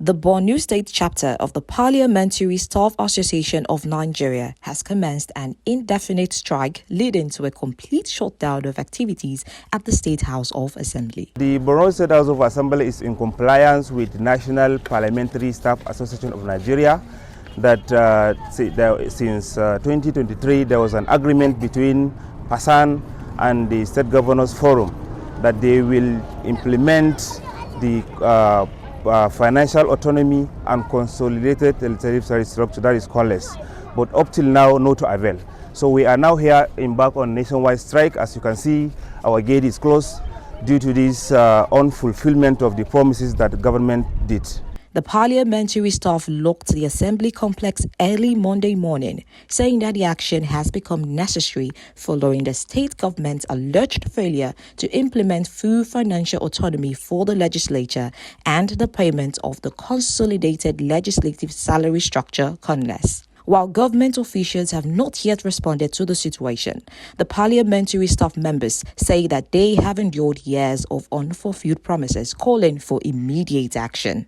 The Borno State chapter of the Parliamentary Staff Association of Nigeria has commenced an indefinite strike leading to a complete shutdown of activities at the State House of Assembly. The Borno State House of Assembly is in compliance with the National Parliamentary Staff Association of Nigeria that since 2023 there was an agreement between PASAN and the State Governors Forum that they will implement the financial autonomy and consolidated legislative structure, that is CONLESS. But up till now, no to avail. So we are now here embarked on nationwide strike. As you can see, our gate is closed due to this unfulfillment of the promises that the government did. The parliamentary staff locked the assembly complex early Monday morning, saying that the action has become necessary following the state government's alleged failure to implement full financial autonomy for the legislature and the payment of the consolidated legislative salary structure, CONLESS. While government officials have not yet responded to the situation, the parliamentary staff members say that they have endured years of unfulfilled promises calling for immediate action.